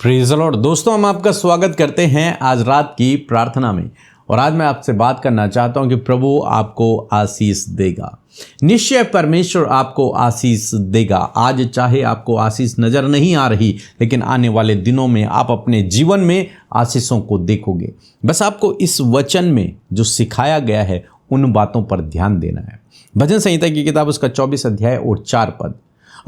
Praise the Lord. दोस्तों, हम आपका स्वागत करते हैं आज रात की प्रार्थना में। और आज मैं आपसे बात करना चाहता हूं कि प्रभु आपको आशीष देगा। निश्चय परमेश्वर आपको आशीष देगा। आज चाहे आपको आशीष नजर नहीं आ रही, लेकिन आने वाले दिनों में आप अपने जीवन में आशीषों को देखोगे। बस आपको इस वचन में जो सिखाया गया है उन बातों पर ध्यान देना है। भजन संहिता की किताब उसका 24 अध्याय और 4 पद,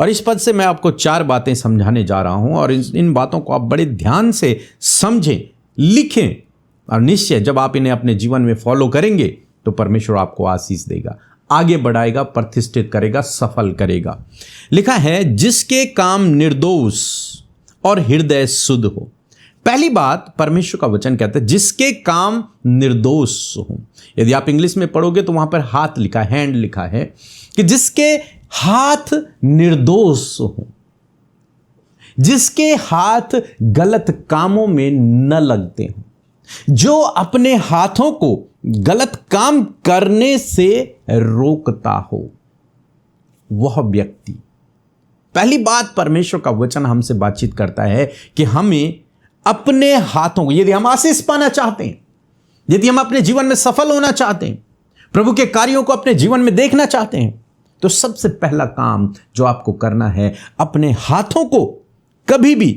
और इस पद से मैं आपको 4 बातें समझाने जा रहा हूं। और इन बातों को आप बड़े ध्यान से समझें, लिखें, और निश्चय जब आप इन्हें अपने जीवन में फॉलो करेंगे तो परमेश्वर आपको आशीष देगा, आगे बढ़ाएगा, प्रतिष्ठित करेगा, सफल करेगा। लिखा है, जिसके काम निर्दोष और हृदय शुद्ध हो। पहली बात, परमेश्वर का वचन कहता है जिसके काम निर्दोष हो। यदि आप इंग्लिश में पढ़ोगे तो वहां पर हाथ लिखा, हैंड लिखा है, कि जिसके हाथ निर्दोष हो, जिसके हाथ गलत कामों में न लगते हो, जो अपने हाथों को गलत काम करने से रोकता हो, वह व्यक्ति। पहली बात, परमेश्वर का वचन हमसे बातचीत करता है कि हमें अपने हाथों को, यदि हम आशीष पाना चाहते हैं, यदि हम अपने जीवन में सफल होना चाहते हैं, प्रभु के कार्यों को अपने जीवन में देखना चाहते हैं, तो सबसे पहला काम जो आपको करना है, अपने हाथों को कभी भी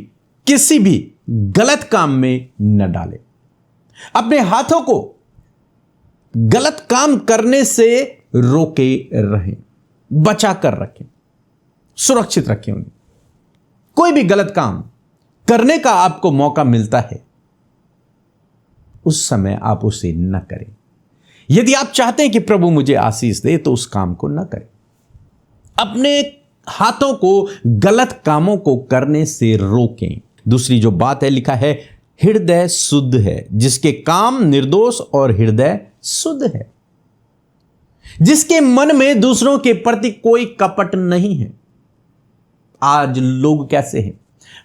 किसी भी गलत काम में न डालें। अपने हाथों को गलत काम करने से रोके रहें, बचा कर रखें, सुरक्षित रखें उन्हें। कोई भी गलत काम करने का आपको मौका मिलता है, उस समय आप उसे न करें। यदि आप चाहते हैं कि प्रभु मुझे आशीष दे, तो उस काम को न करें। अपने हाथों को गलत कामों को करने से रोकें। दूसरी जो बात है, लिखा है हृदय शुद्ध है, जिसके काम निर्दोष और हृदय शुद्ध है, जिसके मन में दूसरों के प्रति कोई कपट नहीं है। आज लोग कैसे हैं?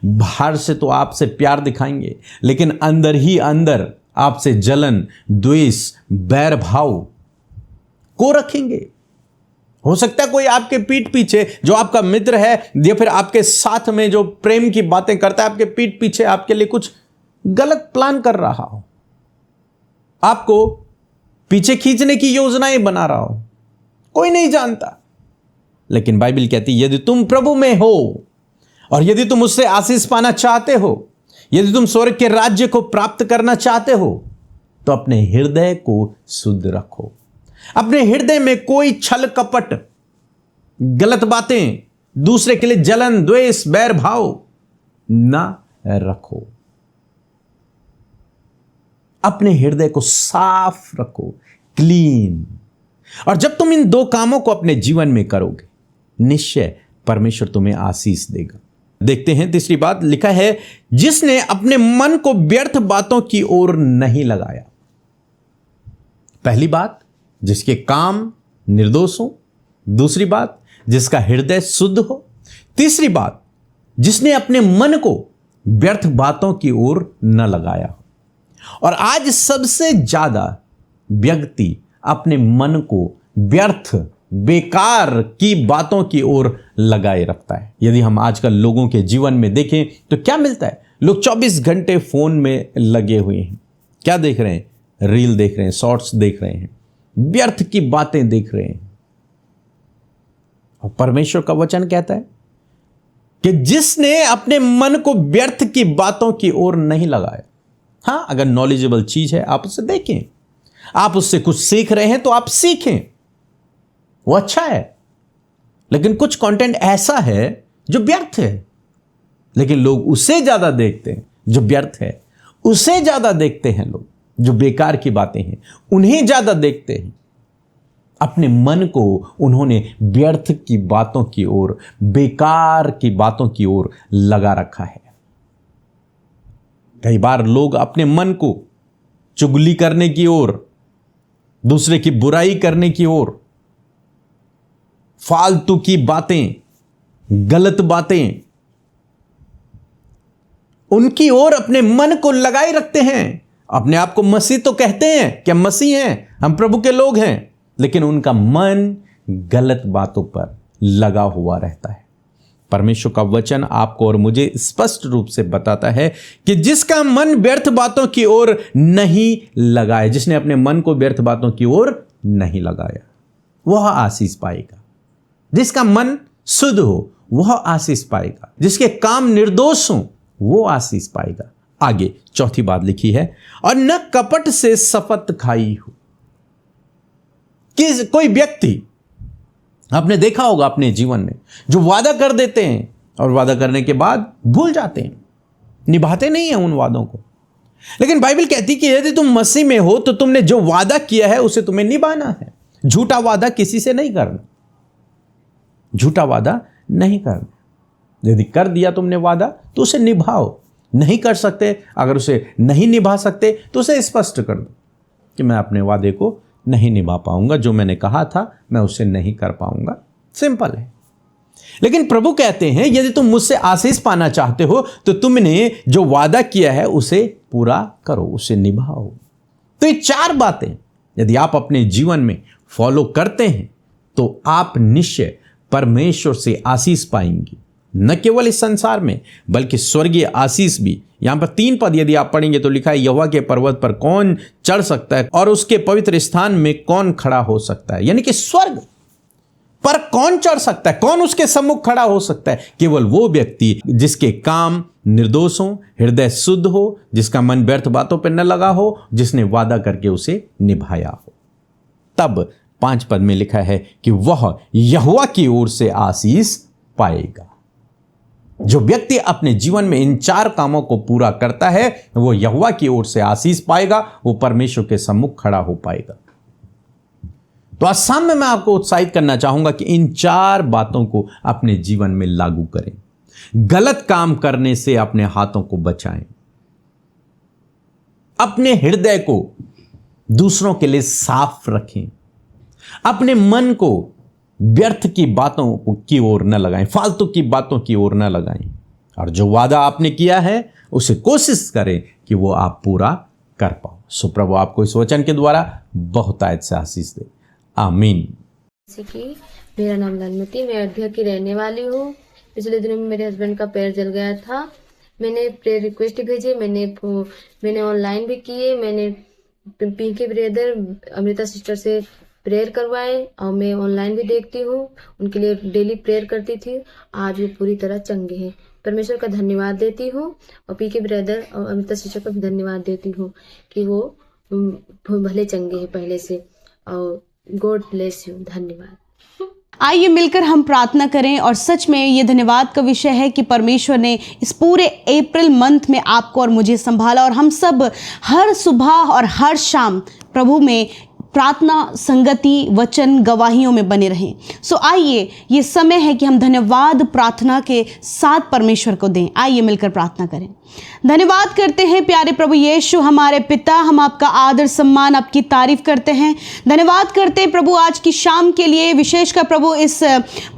बाहर से तो आपसे प्यार दिखाएंगे, लेकिन अंदर ही अंदर आपसे जलन, द्वेष, बैर भाव को रखेंगे। हो सकता है कोई आपके पीठ पीछे, जो आपका मित्र है या फिर आपके साथ में जो प्रेम की बातें करता है, आपके पीठ पीछे आपके लिए कुछ गलत प्लान कर रहा हो, आपको पीछे खींचने की योजनाएं बना रहा हो। कोई नहीं जानता, लेकिन बाइबल कहती है, यदि तुम प्रभु में हो और यदि तुम उससे आशीष पाना चाहते हो, यदि तुम स्वर्ग के राज्य को प्राप्त करना चाहते हो, तो अपने हृदय को शुद्ध रखो। अपने हृदय में कोई छल कपट, गलत बातें, दूसरे के लिए जलन, द्वेष, बैर भाव ना रखो। अपने हृदय को साफ रखो, क्लीन। और जब तुम इन 2 कामों को अपने जीवन में करोगे, निश्चय परमेश्वर तुम्हें आशीष देगा। देखते हैं तीसरी बात, लिखा है जिसने अपने मन को व्यर्थ बातों की ओर नहीं लगाया। पहली बात, जिसके काम निर्दोष हो। दूसरी बात, जिसका हृदय शुद्ध हो। तीसरी बात, जिसने अपने मन को व्यर्थ बातों की ओर न लगाया हो। और आज सबसे ज्यादा व्यक्ति अपने मन को व्यर्थ, बेकार की बातों की ओर लगाए रखता है। यदि हम आजकल लोगों के जीवन में देखें तो क्या मिलता है? लोग 24 घंटे फोन में लगे हुए हैं। क्या देख रहे हैं? रील देख रहे हैं, शॉर्ट्स देख रहे हैं, व्यर्थ की बातें देख रहे हैं। और परमेश्वर का वचन कहता है कि जिसने अपने मन को व्यर्थ की बातों की ओर नहीं लगाया। हां, अगर नॉलेजेबल चीज है आप उसे देखें, आप उससे कुछ सीख रहे हैं तो आप सीखें, वो अच्छा है। लेकिन कुछ कंटेंट ऐसा है जो व्यर्थ है, लेकिन लोग उसे ज्यादा देखते हैं जो व्यर्थ है, उसे ज्यादा देखते हैं लोग जो बेकार की बातें हैं, उन्हें ज्यादा देखते हैं। अपने मन को उन्होंने व्यर्थ की बातों की ओर, बेकार की बातों की ओर लगा रखा है। कई बार लोग अपने मन को चुगली करने की ओर, दूसरे की बुराई करने की ओर, फालतू की बातें, गलत बातें, उनकी ओर अपने मन को लगाए रखते हैं। अपने आप को मसीह तो कहते हैं कि हम मसीह हैं, हम प्रभु के लोग हैं, लेकिन उनका मन गलत बातों पर लगा हुआ रहता है। परमेश्वर का वचन आपको और मुझे स्पष्ट रूप से बताता है कि जिसका मन व्यर्थ बातों की ओर नहीं लगाए, जिसने अपने मन को व्यर्थ बातों की ओर नहीं लगाया, वह आशीष पाएगा। जिसका मन शुद्ध हो वह आशीष पाएगा। जिसके काम निर्दोष हो वो आशीष पाएगा। आगे चौथी बात लिखी है, और न कपट से शपथ खाई हो। कि कोई व्यक्ति आपने देखा होगा अपने जीवन में जो वादा कर देते हैं और वादा करने के बाद भूल जाते हैं, निभाते नहीं हैं उन वादों को। लेकिन बाइबल कहती कि यदि तुम मसीह में हो तो तुमने जो वादा किया है उसे तुम्हें निभाना है। झूठा वादा किसी से नहीं करना, झूठा वादा नहीं करना। यदि कर दिया तुमने वादा तो उसे निभाओ। नहीं कर सकते, अगर उसे नहीं निभा सकते तो उसे स्पष्ट कर दो कि मैं अपने वादे को नहीं निभा पाऊंगा, जो मैंने कहा था मैं उसे नहीं कर पाऊंगा। सिंपल है। लेकिन प्रभु कहते हैं यदि तुम मुझसे आशीष पाना चाहते हो तो तुमने जो वादा किया है उसे पूरा करो, उसे निभाओ। तो ये 4 बातें यदि आप अपने जीवन में फॉलो करते हैं तो आप निश्चय परमेश्वर से आशीष पाएंगे। न केवल इस संसार में बल्कि स्वर्गीय आशीष भी। यहां पर 3 पद यदि आप पढ़ेंगे तो लिखा है, यहोवा के पर्वत पर कौन चढ़ सकता है और उसके पवित्र स्थान में कौन खड़ा हो सकता है। यानी कि स्वर्ग पर कौन चढ़ सकता है, कौन उसके सम्मुख खड़ा हो सकता है। केवल वो व्यक्ति जिसके काम निर्दोष हो, हृदय शुद्ध हो, जिसका मन व्यर्थ बातों पर न लगा हो, जिसने वादा करके उसे निभाया हो। तब 5 पद में लिखा है कि वह यहोवा की ओर से आशीष पाएगा। जो व्यक्ति अपने जीवन में इन 4 कामों को पूरा करता है वो यहोवा की ओर से आशीष पाएगा, वो परमेश्वर के सम्मुख खड़ा हो पाएगा। तो आज शाम में मैं आपको उत्साहित करना चाहूंगा कि इन 4 बातों को अपने जीवन में लागू करें। गलत काम करने से अपने हाथों को बचाएं। अपने हृदय को दूसरों के लिए साफ रखें। अपने मन को व्यर्थ की बातों की ओर न लगाएं, फालतू की बातों की ओर न लगाएं। और जो वादा आपने किया है उसे कोशिश करें कि वो आप पूरा कर पाओ। सो प्रभु आपको इस वचन के द्वारा बहुत आयत से आशीष दे। आमीन। जैसे कि मेरा नाम ललमती, मैं अयोध्या की रहने वाली हूँ। पिछले दिनों में मेरे हस्बैंड का पैर जल गया था। मैंने प्रेयर रिक्वेस्ट भेजे, मैंने ऑनलाइन भी किए। मैंने पिंकी ब्रदर, अमृता सिस्टर से प्रेयर करवाए और मैं ऑनलाइन भी देखती हूँ, उनके लिए डेली प्रेयर करती थी। आज वो पूरी तरह चंगे हैं। परमेश्वर का धन्यवाद देती हूँ और पीके ब्रदर और अमृता सिस्टर का भी धन्यवाद देती हूँ कि वो भले चंगे हैं पहले से। और गॉड ब्लेस यू। धन्यवाद। आइए मिलकर हम प्रार्थना करें। और सच में ये धन्यवाद का विषय है कि परमेश्वर ने इस पूरे अप्रैल मंथ में आपको और मुझे संभाला, और हम सब हर सुबह और हर शाम प्रभु में प्रार्थना, संगति, वचन, गवाहियों में बने रहें। सो आइए, ये समय है कि हम धन्यवाद प्रार्थना के साथ परमेश्वर को दें। आइए मिलकर प्रार्थना करें। धन्यवाद करते हैं प्यारे प्रभु यीशु हमारे पिता, हम आपका आदर सम्मान, आपकी तारीफ करते हैं। धन्यवाद करते हैं प्रभु आज की शाम के लिए, विशेषकर प्रभु इस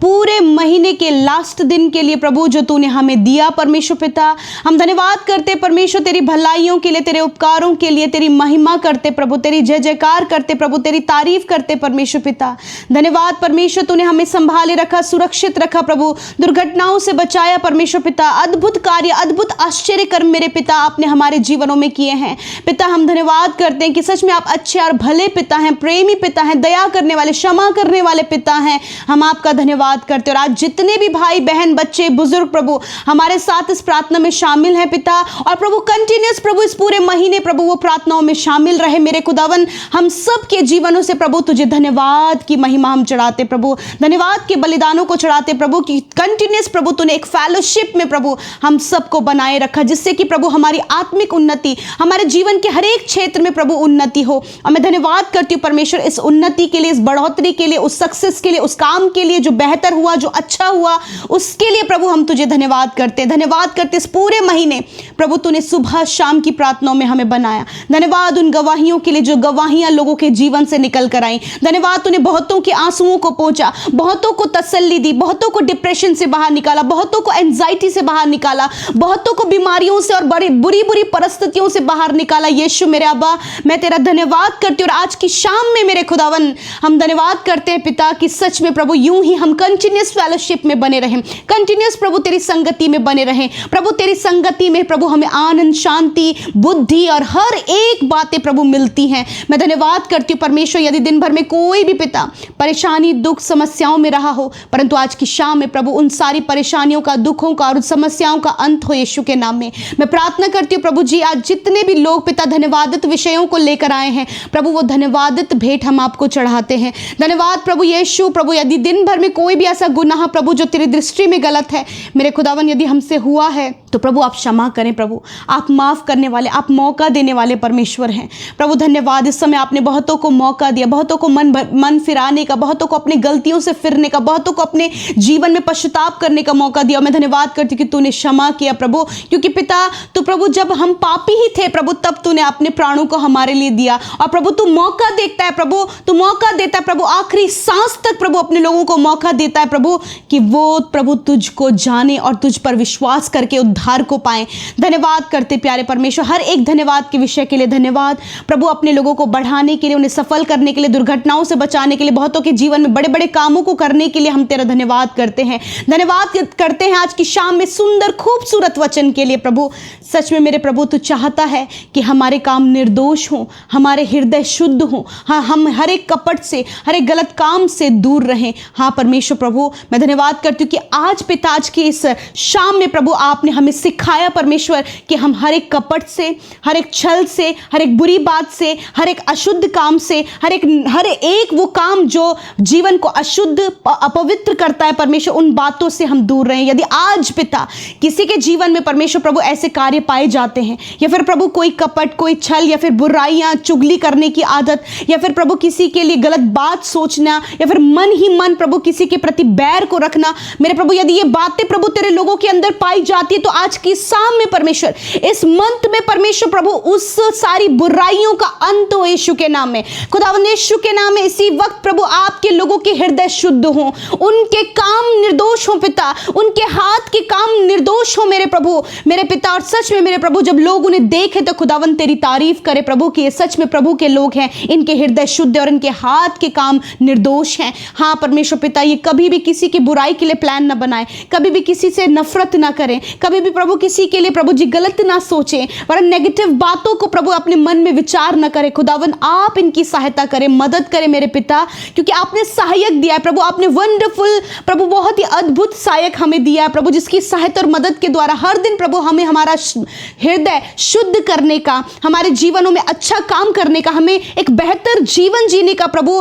पूरे महीने के लास्ट दिन के लिए प्रभु जो तूने हमें दिया परमेश्वर पिता। हम धन्यवाद करते परमेश्वर तेरी भलाइयों के लिए, तेरे उपकारों के लिए, तेरी महिमा करते प्रभु, तेरी जय जयकार करते प्रभु, तेरी तारीफ करते परमेश्वर पिता। धन्यवाद परमेश्वर, तूने हमें संभाले रखा, सुरक्षित रखा प्रभु, दुर्घटनाओं से बचाया परमेश्वर पिता। अद्भुत कार्य, अद्भुत आश्चर्य कर्म मेरे पिता आपने हमारे जीवनों में किए हैं पिता। हम धन्यवाद करते हैं कि सच में आप अच्छे और भले पिता हैं, प्रेमी पिता हैं, दया करने वाले, क्षमा करने वाले पिता हैं। हम आपका धन्यवाद करते हैं। और आज जितने भी भाई बहन, बच्चे, बुजुर्ग प्रभु हमारे साथ इस प्रार्थना में शामिल हैं पिता, और प्रभु कंटिन्यूस प्रभु इस पूरे महीने प्रभु वो प्रार्थनाओं में शामिल रहे मेरे खुदावन। हम सब के जीवनों से प्रभु तुझे धन्यवाद की महिमा हम चढ़ाते प्रभु, धन्यवाद के बलिदानों को चढ़ाते प्रभु कि कंटिन्यूस प्रभु तूने एक फेलोशिप में प्रभु हम सबको बनाए रखा, जिससे कि प्रभु हमारी आत्मिक उन्नति, हमारे जीवन के हर एक क्षेत्र में प्रभु उन्नति हो। और मैं धन्यवाद करती हूँ परमेश्वर इस उन्नति के लिए, इस बढ़ोतरी के लिए, उस सक्सेस के लिए, उस काम के लिए जो बेहतर हुआ, जो अच्छा हुआ, उसके लिए प्रभु हम तुझे धन्यवाद करते हैं। धन्यवाद करते इस पूरे महीने प्रभु तूने सुबह शाम की प्रार्थनाओं में हमें बनाया। धन्यवाद उन गवाहियों के लिए जो गवाहियां लोगों के जीवन से निकल कर आई। धन्यवाद, तूने बहुतों के आंसुओं को पोंछा, बहुतों को तसल्ली दी, बहुतों को डिप्रेशन से बाहर निकाला, बहुतों को एंजाइटी से बाहर निकाला, बहुतों को बीमारियों से और बड़ी बुरी बुरी परिस्थितियों से बाहर निकाला। यीशु मेरे अब्बा, मैं तेरा धन्यवाद करती हूँ। और आज की शाम में मेरे खुदावन हम धन्यवाद करते हैं पिता कि सच में प्रभु यूं ही हम कंटिन्यूस फेलोशिप में बने रहें, कंटिन्यूस प्रभु तेरी संगति में बने रहें। प्रभु तेरी संगति में प्रभु हमें आनंद, शांति, बुद्धि और हर एक बातें प्रभु मिलती हैं। मैं धन्यवाद करती हूँ परमेश्वर, यदि दिन भर में कोई भी पिता परेशानी, दुख, समस्याओं में रहा हो, परंतु आज की शाम में प्रभु उन सारी परेशानियों का, दुखों का और समस्याओं का अंत हो यीशु के नाम में। मैं प्रार्थना करती हूँ प्रभु जी, आज जितने भी लोग पिता धन्यवादित विषयों को लेकर आए हैं प्रभु, वो धन्यवादित भेंट हम आपको चढ़ाते हैं। धन्यवाद प्रभु यीशु। प्रभु यदि दिन भर में कोई भी ऐसा गुनाह प्रभु जो तेरी दृष्टि में गलत है मेरे खुदावन यदि हमसे हुआ है तो प्रभु आप क्षमा करें। प्रभु आप माफ करने वाले, आप मौका देने वाले परमेश्वर हैं। प्रभु धन्यवाद, इस समय आपने बहुतों को मौका दिया, बहुतों को मन फिराने का, बहुतों को अपनी गलतियों से फिरने का, बहुतों को अपने जीवन में पश्चाताप करने का मौका दिया। मैं धन्यवाद करती हूँ कि तूने क्षमा किया प्रभु, क्योंकि पिता तू प्रभु जब हम पापी ही थे प्रभु तब तूने अपने प्राणों को हमारे लिए दिया। और प्रभु तू मौका देखता है प्रभु, तू मौका देता है प्रभु, आखिरी सांस तक प्रभु अपने लोगों को मौका देता है प्रभु कि वो प्रभु तुझको जाने और तुझ पर विश्वास करके उद्धार को पाए। धन्यवाद करते प्यारे परमेश्वर, हर एक धन्यवाद के विषय के लिए धन्यवाद प्रभु, अपने लोगों को बढ़ाने के लिए, उन्हें सफल करने के लिए, दुर्घटनाओं से बचाने के लिए, बहुतों के जीवन में बड़े बड़े कामों को करने के लिए हम तेरा धन्यवाद करते हैं। धन्यवाद करते हैं आज की शाम में सुंदर खूबसूरत वचन के लिए प्रभु। सच में मेरे प्रभु तू चाहता है कि हमारे काम निर्दोष हों, हमारे हृदय शुद्ध हों, हाँ हम हर एक कपट से, हर एक गलत काम से दूर रहें। हाँ परमेश्वर प्रभु, मैं धन्यवाद करती हूँ कि आज पिता आज की इस शाम में प्रभु आपने हमें सिखाया परमेश्वर कि हम हर एक कपट से, हर एक छल से, हर एक बुरी बात से, हर एक अशुद्ध काम से, हर एक वो काम जो जीवन को अशुद्ध अपवित्र करता है परमेश्वर, उन बातों से हम दूर रहें। यदि आज पिता किसी के जीवन में परमेश्वर प्रभु ऐसे कार्य पाए जाते हैं, या फिर प्रभु कोई कपट, कोई छल, या फिर बुराइयां, चुगली करने की आदत, या फिर प्रभु किसी के लिए गलत बात सोचना, या फिर मन ही मन प्रभु किसी के प्रति बैर को रखना, मेरे प्रभु यदि ये बातें प्रभु तेरे लोगों के अंदर पाई जाती है तो आज की शाम में परमेश्वर, इस मंथ में परमेश्वर प्रभु उस सारी बुराइयों का अंत हो यीशु के नाम में। खुदावंद यीशु के नाम में इसी वक्त प्रभु आपके लोगों के हृदय शुद्ध हों, उनके काम निर्दोष हो पिता, उनके हाथ के काम निर्दोष हो मेरे प्रभु, मेरे पिता। और सच में मेरे प्रभु जब लोग उन्हें देखे तो खुदावंद तेरी तारीफ करे प्रभु कि ये सच में प्रभु के लोग हैं, इनके हृदय शुद्ध और इनके हाथ के काम निर्दोष हैं। हाँ परमेश्वर पिता, ये कभी भी किसी की बुराई के लिए प्लान ना बनाए, कभी भी किसी से नफरत ना करें, कभी भी प्रभु किसी के लिए प्रभु जी गलत ना सोचें, वरन नेगेटिव बातों को प्रभु अपने मन में विचार ना करें। खुदावन आप इनकी सहायता करें, मदद करें मेरे पिता, क्योंकि आपने सहायक दिया है प्रभु, आपने वंडरफुल प्रभु बहुत ही अद्भुत सहायक हमें दिया है प्रभु, जिसकी सहायता और मदद के द्वारा हर दिन प्रभु हमें हमारा हृदय शुद्ध करने का, हमारे जीवनों में अच्छा काम करने का, हमें एक बेहतर जीवन जीने का प्रभु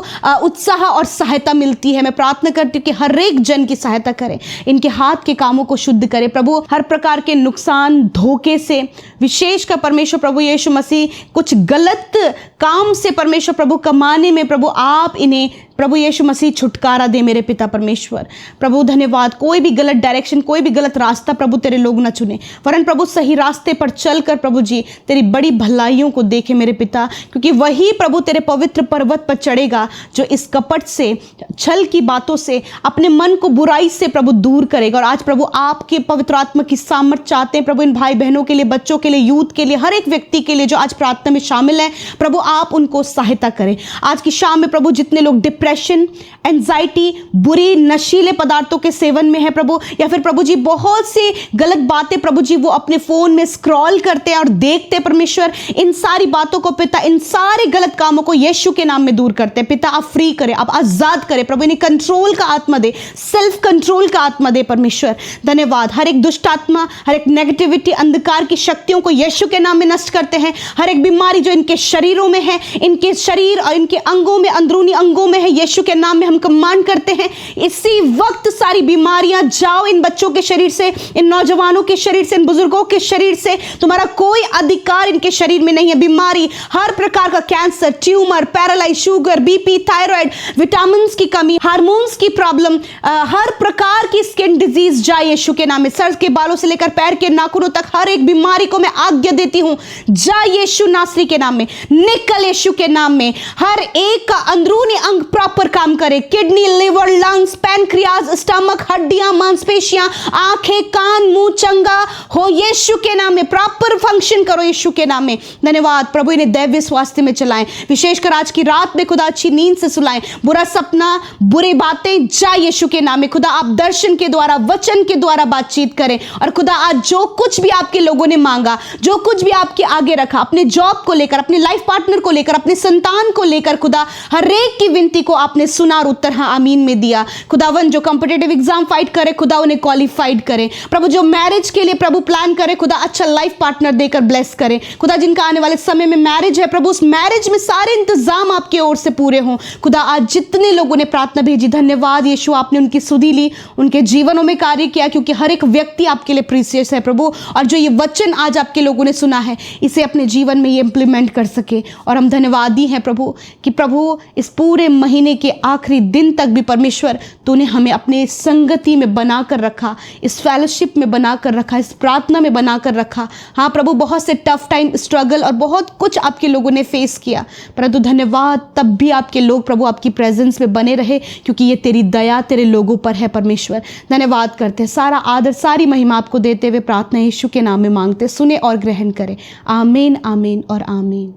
उत्साह और सहायता मिलती है। मैं प्रार्थना करती हूँ कि हर एक जन की सहायता करें, इनके हाथ के कामों को शुद्ध करें प्रभु, हर प्रकार के नुकसान, धोखे से, विशेषकर परमेश्वर प्रभु यीशु मसीह कुछ गलत काम से परमेश्वर प्रभु कमाने में प्रभु आप इन्हें प्रभु यीशु मसीह छुटकारा दे मेरे पिता परमेश्वर। प्रभु धन्यवाद, कोई भी गलत डायरेक्शन, कोई भी गलत रास्ता प्रभु तेरे लोग ना चुने, वरन प्रभु सही रास्ते पर चलकर प्रभु जी तेरी बड़ी भलाइयों को देखे मेरे पिता, क्योंकि वही प्रभु तेरे पवित्र पर्वत पर चढ़ेगा जो इस कपट से, छल की बातों से, अपने मन को बुराई से प्रभु दूर करेगा। और आज प्रभु आपके पवित्र आत्मा की सामर्थ चाहते हैं प्रभु इन भाई बहनों के लिए, बच्चों के लिए, यूथ के लिए, हर एक व्यक्ति के लिए जो आज प्रार्थना में शामिल हैं प्रभु आप उनको सहायता करें। आज की शाम में प्रभु जितने लोग डिप्रेशन, एंजाइटी, बुरी नशीले पदार्थों के सेवन में है प्रभु, या फिर प्रभु जी बहुत सी गलत बातें प्रभु जी वो अपने फोन में स्क्रॉल करते हैं और देखते हैं परमेश्वर, इन सारी बातों को पिता, इन सारे गलत कामों को यीशु के नाम में दूर करते हैं पिता। आप फ्री करें, आप आजाद करें प्रभु, इन्हें कंट्रोल का आत्मा दे, सेल्फ कंट्रोल का आत्मा दे परमेश्वर। धन्यवाद, हर एक दुष्ट आत्मा, हर एक नेगेटिविटी, अंधकार की शक्तियों को यीशु के नाम में नष्ट करते हैं। हर एक बीमारी जो इनके शरीरों में है, इनके शरीर और इनके अंगों में, अंदरूनी अंगों में है, यीशु के नाम में हम कमांड करते हैं इसी वक्त सारी बीमारियां जाओ इन बच्चों के शरीर से, इन नौजवानों के शरीर से, इन बुजुर्गों के शरीर से। तुम्हारा कोई अधिकार इनके शरीर में नहीं है। बीमारी, हर प्रकार का cancer, tumour, paralyse, sugar, BP, thyroid, vitamin की कमी, हार्मोन्स की प्रॉब्लम, हर प्रकार की स्किन डिजीज जाए यीशु के नाम में। सर के बालों से लेकर पैर के नाखूनों तक हर एक बीमारी को मैं आज्ञा देती हूं, जा यीशु नासरी के नाम में, निकल यीशु के नाम नाम में हर एक का अंदरूनी अंग प्रॉपर काम करे, kidney, liver, lungs, pancreas, stomach, हड्डियां, मांसपेशियां, आंखें, कान, मुंह चंगा हो यीशु के नाम में, प्रॉपर फंक्शन करो यीशु के नाम में। धन्यवाद प्रभु, इन्हें दैवीय स्वास्थ्य में चलाएं, विशेषकर आज की रात में खुदा अच्छी नींद से सुलाएं, बुरा सपना, बुरी बातें जाए यीशु के नाम में। खुदा आप दर्शन के द्वारा, वचन के द्वारा बातचीत करें, और खुदा आज जो कुछ भी आपके लोगों ने मांगा, जो कुछ भी आपके आगे रखा, अपने जॉब को लेकर, अपने लाइफ पार्टनर को लेकर, अपने संतान को लेकर, खुदा हर एक की विनती को आपने सुना और उत्तर हाँ आमीन में दिया। खुदावन जो कॉम्पिटिटिव एग्जाम फाइट करे, खुदा उन्हें क्वालिफाइड करे प्रभु, जो मैरिज के लिए प्रभु प्लान करे, खुदा अच्छा लाइफ पार्टनर देकर ब्लेस करे। खुदा जिनका आने वाले समय में मैरिज है प्रभु, उस मैरिज में सारे इंतजाम आपके ओर से पूरे हों। खुदा आज जितने लोगों ने प्रार्थना भेजी, धन्यवाद यीशु, आपने उनकी सुधि ली, उनके जीवनों में कार्य किया, क्योंकि हर एक व्यक्ति आपके लिए प्रीसियस है प्रभु, और जो ये वचन आज आपके लोगों ने सुना है, इसे अपने जीवन में ये इंप्लीमेंट कर सके। और हम धन्यवादी हैं प्रभु कि प्रभु इस पूरे महीने के आखिरी दिन तक भी परमेश्वर तूने हमें अपने संगति में बनाकर रखा, इस फेलोशिप में बनाकर रखा, इस प्रार्थना में बनाकर रखा। हाँ प्रभु, बहुत से टफ टाइम, स्ट्रगल और बहुत कुछ आपके लोगों ने फेस किया, परंतु धन्यवाद तब भी आपके लोग प्रभु आपकी प्रेजेंस में बने रहे, क्योंकि ये तेरी दया तेरे लोगों पर है परमेश्वर। धन्यवाद करते हैं, सारा आदर सारी महिमा आपको देते हुए प्रार्थना यीशु के नाम में मांगते, सुने और ग्रहण करें। आमीन, आमीन और आमीन।